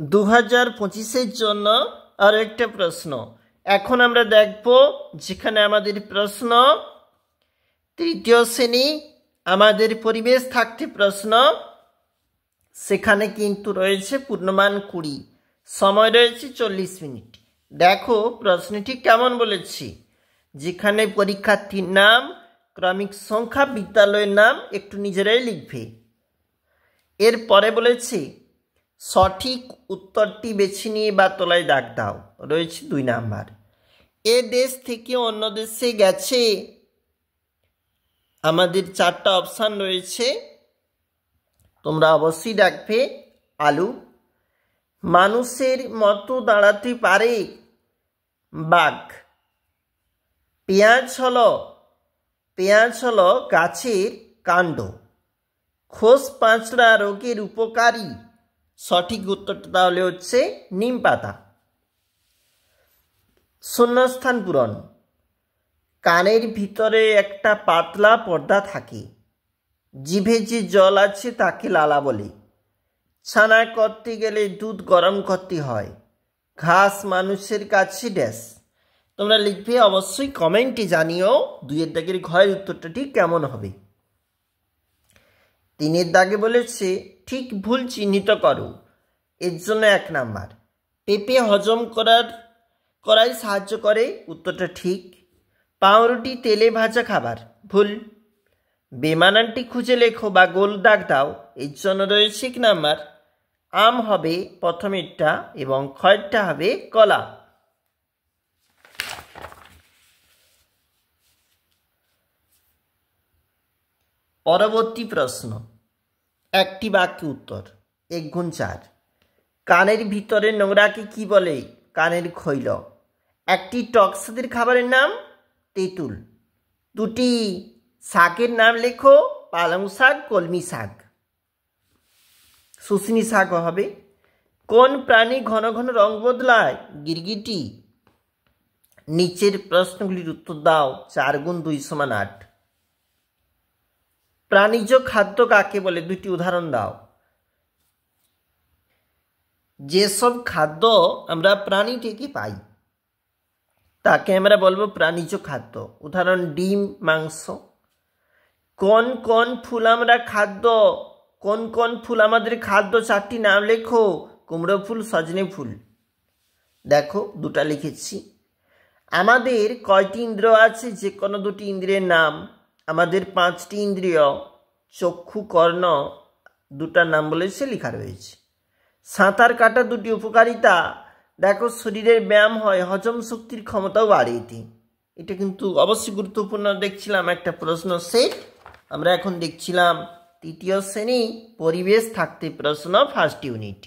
2025-এর জন্য আরও একটা প্রশ্ন। এখন আমরা দেখব যেখানে আমাদের প্রশ্ন তৃতীয় শ্রেণী, আমাদের পরিবেশ থাকতে প্রশ্ন, সেখানে কিন্তু রয়েছে পূর্ণমান 20, সময় রয়েছে 40 মিনিট। দেখো প্রশ্নটি কেমন বলেছি, যেখানে পরীক্ষার্থীর নাম, ক্রমিক সংখ্যা, বিদ্যালয়ের নাম একটু নিজেরাই লিখবে। এরপরে বলেছি সঠিক উত্তরটি বেছে নিয়ে বা তলায় দাগ দাও, রয়েছে 2 নাম্বার। এ দেশ থেকে অন্য দেশে গেছে, আমাদের 4টা অপশান রয়েছে, তোমরা অবশ্যই দেখবে। আলু। মানুষের মতো দাঁড়াতে পারে বাঘ। পেঁয়াজ হলো গাছের কাণ্ড। খোস পাঁচড়া রোগের উপকারী, সঠিক উত্তরটা তাহলে হচ্ছে নিম পাতা। শূন্যস্থান পূরণ। কানের ভিতরে একটা পাতলা পর্দা থাকে, জিভে যে জল আছে তাকে লালা বলে। ছানা করতে গেলে দুধ গরম করতে হয়। ঘাস মানুষের কাছে ড্যাশ। তোমরা লিখবে, অবশ্যই কমেন্টে জানিও 2-এর দাগের ঘয়ের উত্তরটা ঠিক কেমন হবে। 3-এর দাগে বলেছে ঠিক ভুল চিহ্নিত করো, এর জন্য 1 নাম্বার। পেঁপে হজম করায় সাহায্য করে, উত্তরটা ঠিক। পাউরুটি তেলে ভাজা খাবার, ভুল। বেমানানটি খুঁজে লেখো বা গোল দাগ দাও, এর জন্য রয়েছে 1 নাম্বার। আম হবে প্রথমেরটা এবং ক্ষয়টা হবে কলা। পরবর্তী প্রশ্ন, একটি বাক্যে উত্তর। 1 গুণ 4। কানের ভিতরে নোংরাকে কি বলে? কানের খৈল। একটি টকসাদের খাবারের নাম তেঁতুল। 2টি শাকের নাম লেখো, পালং শাক, কলমি শাক। শুশনি শাক হবে। কোন প্রাণী ঘন ঘন রং বদলায়? গিরগিটি। নিচের প্রশ্নগুলির উত্তর দাও। 4 গুণ 2 = 8। প্রাণীজ খাদ্য কাকে বলে? 2টি উদাহরণ দাও। যেসব খাদ্য আমরা প্রাণী থেকে পাই তাকে আমরা বলবো প্রাণীজ খাদ্য। উদাহরণ, ডিম, মাংস। কোন কোন ফুল আমরা খাদ্য, কোন কোন ফুল আমাদের খাদ্য? 4টি নাম লেখো। কুমড়ো ফুল, সজনে ফুল। দেখো 2টা লিখেছি। আমাদের কয়টি ইন্দ্রিয় আছে? যে কোনো 2টি ইন্দ্রিয়ের নাম। আমাদের 5টি ইন্দ্রিয়, চক্ষু, কর্ণ, 2টার নাম বলেছে, লেখা রয়েছে। সাঁতার কাটা 2টি উপকারিতা। দেখো শরীরের ব্যায়াম হয়, হজম শক্তির ক্ষমতাও বাড়ে এটি। এটা কিন্তু অবশ্যই গুরুত্বপূর্ণ। দেখছিলাম একটা প্রশ্ন সেট। আমরা এখন দেখছিলাম তৃতীয় শ্রেণী পরিবেশ থাকতে প্রশ্ন, 1st ইউনিট।